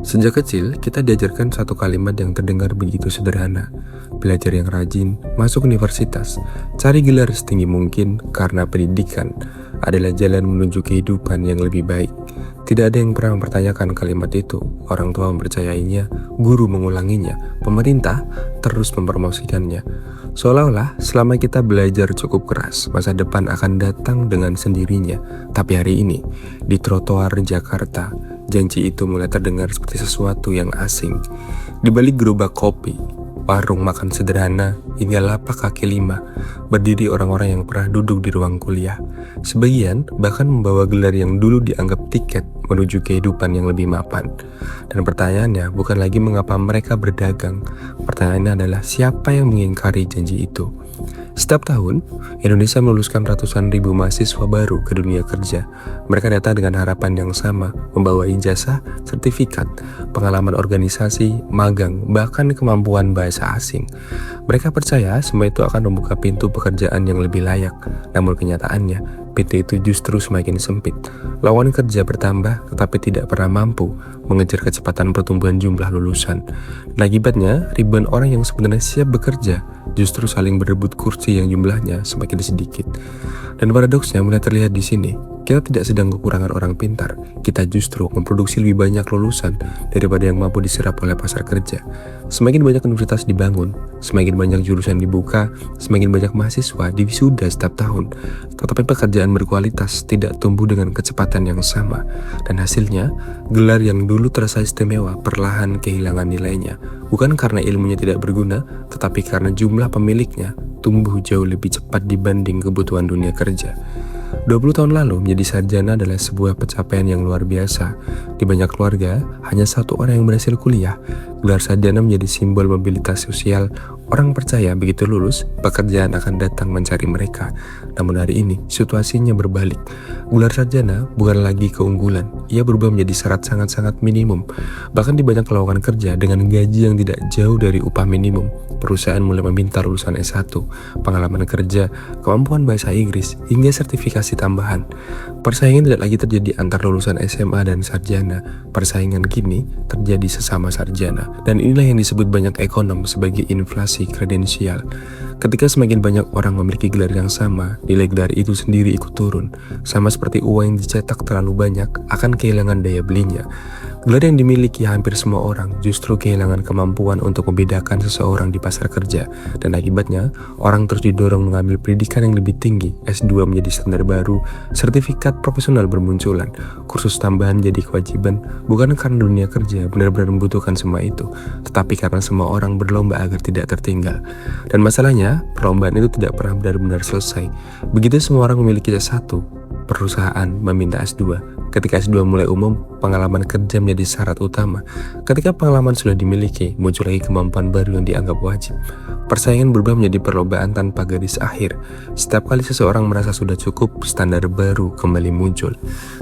Sejak kecil, kita diajarkan satu kalimat yang terdengar begitu sederhana. Belajar yang rajin, masuk universitas, cari gelar setinggi mungkin karena pendidikan adalah jalan menuju kehidupan yang lebih baik. Tidak ada yang pernah mempertanyakan kalimat itu. Orang tua mempercayainya, guru mengulanginya, pemerintah terus mempromosikannya. Seolah-olah selama kita belajar cukup keras, masa depan akan datang dengan sendirinya. Tapi hari ini, di trotoar Jakarta, janji itu mulai terdengar seperti sesuatu yang asing. Di balik gerobak kopi, warung makan sederhana, hingga lapak kaki lima, berdiri orang-orang yang pernah duduk di ruang kuliah. Sebagian bahkan membawa gelar yang dulu dianggap tiket menuju kehidupan yang lebih mapan. Dan pertanyaannya bukan lagi mengapa mereka berdagang. Pertanyaannya adalah siapa yang mengingkari janji itu. Setiap tahun, Indonesia meluluskan ratusan ribu mahasiswa baru ke dunia kerja. Mereka datang dengan harapan yang sama, membawa ijazah, sertifikat, pengalaman organisasi, magang, bahkan kemampuan bahasa asing. Mereka percaya semua itu akan membuka pintu pekerjaan yang lebih layak. Namun kenyataannya, pintu itu justru semakin sempit. Lawan kerja bertambah, tetapi tidak pernah mampu mengejar kecepatan pertumbuhan jumlah lulusan. Dan akibatnya, ribuan orang yang sebenarnya siap bekerja justru saling berebut kursi yang jumlahnya semakin sedikit. Dan paradoksnya mulai terlihat di sini. Kita tidak sedang kekurangan orang pintar, kita justru memproduksi lebih banyak lulusan daripada yang mampu diserap oleh pasar kerja. Semakin banyak universitas dibangun, semakin banyak jurusan dibuka, semakin banyak mahasiswa diwisuda setiap tahun. Tetapi pekerjaan berkualitas tidak tumbuh dengan kecepatan yang sama. Dan hasilnya, gelar yang dulu terasa istimewa perlahan kehilangan nilainya. Bukan karena ilmunya tidak berguna, tetapi karena jumlah pemiliknya tumbuh jauh lebih cepat dibanding kebutuhan dunia kerja. 20 tahun lalu menjadi sarjana adalah sebuah pencapaian yang luar biasa. Di banyak keluarga, hanya satu orang yang berhasil kuliah. Gelar sarjana menjadi simbol mobilitas sosial. Orang percaya begitu lulus, pekerjaan akan datang mencari mereka. Namun hari ini, situasinya berbalik. Gelar sarjana bukan lagi keunggulan. Ia berubah menjadi syarat sangat-sangat minimum. Bahkan di banyak lowongan kerja dengan gaji yang tidak jauh dari upah minimum, perusahaan mulai meminta lulusan S1, pengalaman kerja, kemampuan bahasa Inggris, hingga sertifikasi tambahan. Persaingan tidak lagi terjadi antar lulusan SMA dan sarjana. Persaingan kini terjadi sesama sarjana. Dan inilah yang disebut banyak ekonom sebagai inflasi kredensial. Ketika semakin banyak orang memiliki gelar yang sama, nilai gelar itu sendiri ikut turun. Sama seperti uang yang dicetak terlalu banyak akan kehilangan daya belinya. Gelar yang dimiliki hampir semua orang justru kehilangan kemampuan untuk membedakan seseorang di pasar kerja. Dan akibatnya, orang terus didorong mengambil pendidikan yang lebih tinggi. S2 menjadi standar baru, sertifikat profesional bermunculan, kursus tambahan jadi kewajiban, bukan karena dunia kerja benar-benar membutuhkan semua itu, tetapi karena semua orang berlomba agar tidak tertinggal. Dan masalahnya, perlombaan itu tidak pernah benar-benar selesai. Begitu semua orang memiliki S1, perusahaan meminta S2. Ketika S2 mulai umum, pengalaman kerja menjadi syarat utama. Ketika pengalaman sudah dimiliki, muncul lagi kemampuan baru yang dianggap wajib. Persaingan berubah menjadi perlombaan tanpa garis akhir. Setiap kali seseorang merasa sudah cukup, standar baru kembali muncul.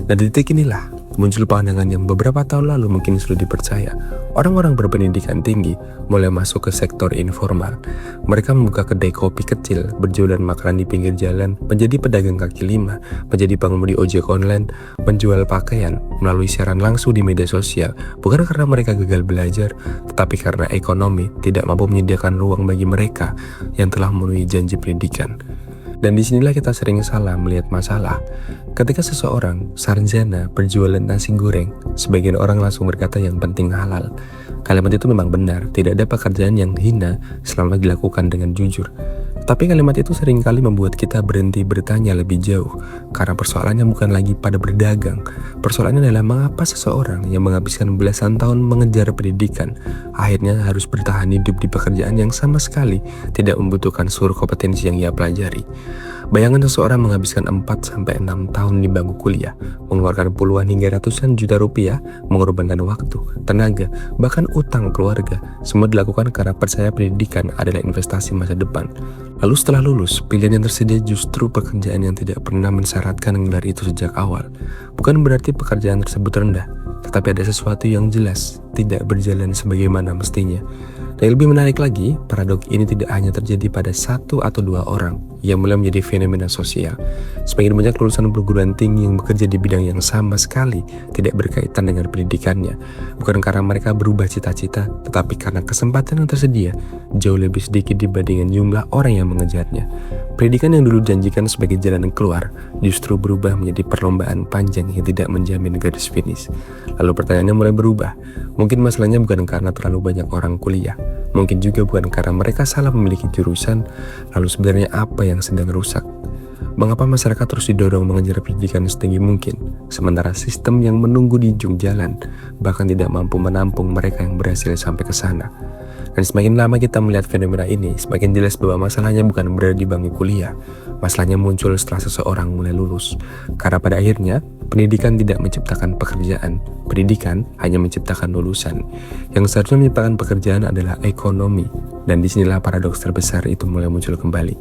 Dan di titik inilah muncul pandangan yang beberapa tahun lalu mungkin sudah dipercaya. Orang-orang berpendidikan tinggi mulai masuk ke sektor informal. Mereka membuka kedai kopi kecil, berjualan makanan di pinggir jalan, menjadi pedagang kaki lima, menjadi pengemudi ojek online, menjual pakaian melalui siaran langsung di media sosial. Bukan karena mereka gagal belajar, tetapi karena ekonomi tidak mampu menyediakan ruang bagi mereka yang telah memenuhi janji pendidikan. Dan disinilah kita sering salah melihat masalah. Ketika seseorang sarjana berjualan nasi goreng, sebagian orang langsung berkata yang penting halal. Kalimat itu memang benar, tidak ada pekerjaan yang hina selama dilakukan dengan jujur. Tapi kalimat itu seringkali membuat kita berhenti bertanya lebih jauh. Karena persoalannya bukan lagi pada berdagang. Persoalannya adalah mengapa seseorang yang menghabiskan belasan tahun mengejar pendidikan akhirnya harus bertahan hidup di pekerjaan yang sama sekali tidak membutuhkan seluruh kompetensi yang ia pelajari. Bayangkan seseorang menghabiskan 4-6 tahun di bangku kuliah, mengeluarkan puluhan hingga ratusan juta rupiah, mengorbankan waktu, tenaga, bahkan utang keluarga. Semua dilakukan karena percaya pendidikan adalah investasi masa depan. Lalu setelah lulus, pilihan yang tersedia justru pekerjaan yang tidak pernah mensyaratkan gelar itu sejak awal. Bukan berarti pekerjaan tersebut rendah, tetapi ada sesuatu yang jelas. tidak berjalan sebagaimana mestinya. Dan lebih menarik lagi, paradoks ini tidak hanya terjadi pada satu atau dua orang yang mulai menjadi fenomena sosial. Semakin banyak lulusan perguruan tinggi yang bekerja di bidang yang sama sekali tidak berkaitan dengan pendidikannya, bukan karena mereka berubah cita-cita, tetapi karena kesempatan yang tersedia jauh lebih sedikit dibandingkan jumlah orang yang mengejarnya. Pendidikan yang dulu dijanjikan sebagai jalan keluar justru berubah menjadi perlombaan panjang yang tidak menjamin garis finish. Lalu pertanyaannya mulai berubah. Mungkin masalahnya bukan karena terlalu banyak orang kuliah, mungkin juga bukan karena mereka salah memiliki jurusan. Lalu sebenarnya apa yang sedang rusak? Mengapa masyarakat terus didorong mengejar pendidikan setinggi mungkin, sementara sistem yang menunggu di ujung jalan bahkan tidak mampu menampung mereka yang berhasil sampai ke sana? Dan semakin lama kita melihat fenomena ini, semakin jelas bahwa masalahnya bukan berada di bangku kuliah. Masalahnya muncul setelah seseorang mulai lulus. Karena pada akhirnya, pendidikan tidak menciptakan pekerjaan. Pendidikan hanya menciptakan lulusan. Yang seharusnya menciptakan pekerjaan adalah ekonomi. Dan disinilah paradoks terbesar itu mulai muncul kembali.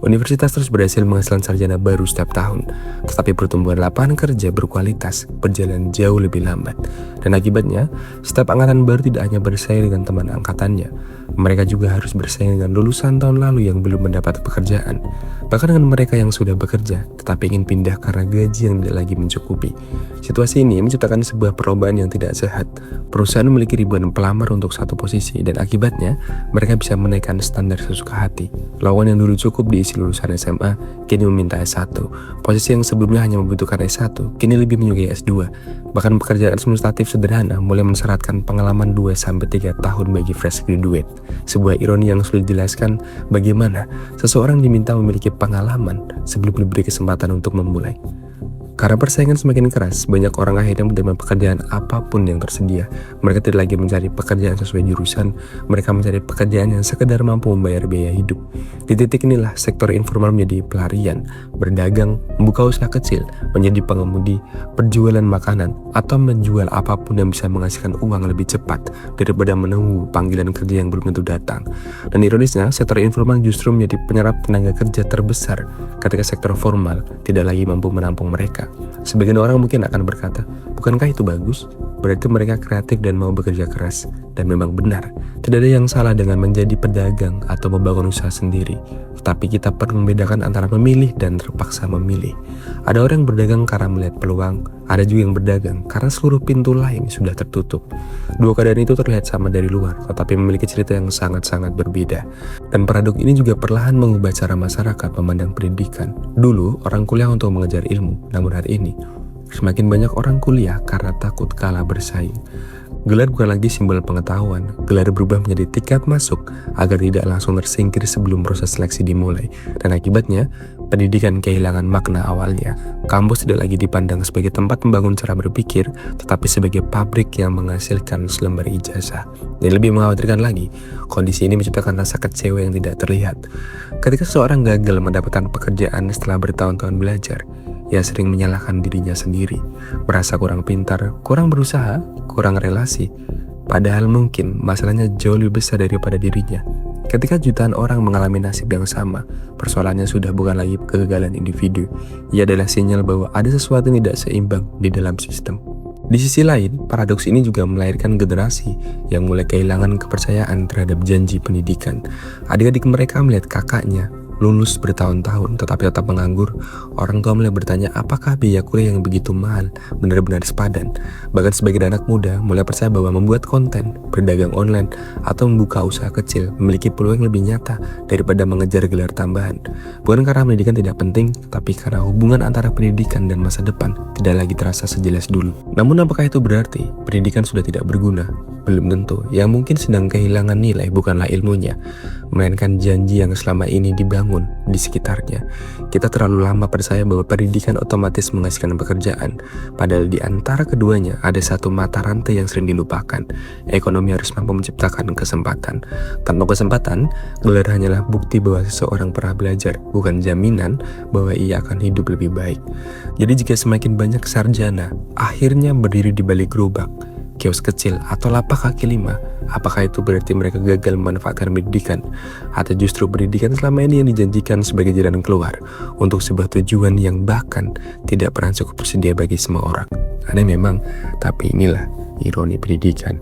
Universitas terus berhasil menghasilkan sarjana baru setiap tahun, tetapi pertumbuhan lapangan kerja berkualitas berjalan jauh lebih lambat. Dan akibatnya, setiap angkatan baru tidak hanya bersaing dengan teman angkatannya, mereka juga harus bersaing dengan lulusan tahun lalu yang belum mendapat pekerjaan. Bahkan dengan mereka yang sudah bekerja, tetapi ingin pindah karena gaji yang tidak lagi mencukupi. Situasi ini menciptakan sebuah perlombaan yang tidak sehat. Perusahaan memiliki ribuan pelamar untuk satu posisi, dan akibatnya mereka bisa menaikkan standar sesuka hati. Lawan yang dulu cukup diisi lulusan SMA, kini meminta S1. Posisi yang sebelumnya hanya membutuhkan S1, kini lebih menyukai S2. Bahkan pekerjaan administratif sederhana mulai mensyaratkan pengalaman 2-3 tahun bagi fresh graduate. Sebuah ironi yang sulit dijelaskan bagaimana seseorang diminta memiliki pengalaman sebelum diberi kesempatan untuk memulai. Karena persaingan semakin keras, banyak orang akhirnya menerima pekerjaan apapun yang tersedia. Mereka tidak lagi mencari pekerjaan sesuai jurusan, mereka mencari pekerjaan yang sekedar mampu membayar biaya hidup. Di titik inilah sektor informal menjadi pelarian, berdagang, membuka usaha kecil, menjadi pengemudi, perjualan makanan, atau menjual apapun yang bisa menghasilkan uang lebih cepat daripada menunggu panggilan kerja yang belum tentu datang. Dan ironisnya, sektor informal justru menjadi penyerap tenaga kerja terbesar ketika sektor formal tidak lagi mampu menampung mereka. Sebagian orang mungkin akan berkata, bukankah itu bagus? Berarti mereka kreatif dan mau bekerja keras. Dan memang benar, tidak ada yang salah dengan menjadi pedagang atau membangun usaha sendiri. Tetapi kita perlu membedakan antara memilih dan terpaksa memilih. Ada orang yang berdagang karena melihat peluang, ada juga yang berdagang karena seluruh pintu lain sudah tertutup. Dua keadaan itu terlihat sama dari luar, tetapi memiliki cerita yang sangat-sangat berbeda. Dan paradoks ini juga perlahan mengubah cara masyarakat memandang pendidikan. Dulu, orang kuliah untuk mengejar ilmu, namun hari ini, semakin banyak orang kuliah karena takut kalah bersaing. Gelar bukan lagi simbol pengetahuan, gelar berubah menjadi tiket masuk agar tidak langsung tersingkir sebelum proses seleksi dimulai. Dan akibatnya, pendidikan kehilangan makna awalnya. Kampus tidak lagi dipandang sebagai tempat membangun cara berpikir, tetapi sebagai pabrik yang menghasilkan selembar ijazah. Dan lebih mengkhawatirkan lagi, kondisi ini menciptakan rasa kecewa yang tidak terlihat. Ketika seseorang gagal mendapatkan pekerjaan setelah bertahun-tahun belajar, ia sering menyalahkan dirinya sendiri, merasa kurang pintar, kurang berusaha, kurang relasi. Padahal mungkin masalahnya jauh lebih besar daripada dirinya. Ketika jutaan orang mengalami nasib yang sama, persoalannya sudah bukan lagi kegagalan individu. Ia adalah sinyal bahwa ada sesuatu yang tidak seimbang di dalam sistem. Di sisi lain, paradoks ini juga melahirkan generasi yang mulai kehilangan kepercayaan terhadap janji pendidikan. Adik-adik mereka melihat kakaknya lulus bertahun-tahun tetapi tetap menganggur. Orang tua mulai bertanya apakah biaya kuliah yang begitu mahal benar-benar sepadan. Bahkan sebagian anak muda mulai percaya bahwa membuat konten, berdagang online, atau membuka usaha kecil memiliki peluang yang lebih nyata daripada mengejar gelar tambahan. Bukan karena pendidikan tidak penting, tapi karena hubungan antara pendidikan dan masa depan tidak lagi terasa sejelas dulu. Namun apakah itu berarti pendidikan sudah tidak berguna? Belum tentu. Yang mungkin sedang kehilangan nilai bukanlah ilmunya, melainkan janji yang selama ini dibangun di sekitarnya. Kita terlalu lama percaya bahwa pendidikan otomatis menghasilkan pekerjaan, padahal di antara keduanya ada satu mata rantai yang sering dilupakan. Ekonomi harus mampu menciptakan kesempatan. Tanpa kesempatan, gelar hanyalah bukti bahwa seseorang pernah belajar, bukan jaminan bahwa ia akan hidup lebih baik. Jadi jika semakin banyak sarjana akhirnya berdiri di balik gerobak, kios kecil, atau lapak kaki lima, apakah itu berarti mereka gagal memanfaatkan pendidikan? Atau justru pendidikan selama ini yang dijanjikan sebagai jalan keluar untuk sebuah tujuan yang bahkan tidak pernah cukup tersedia bagi semua orang? Aneh memang, tapi inilah ironi pendidikan.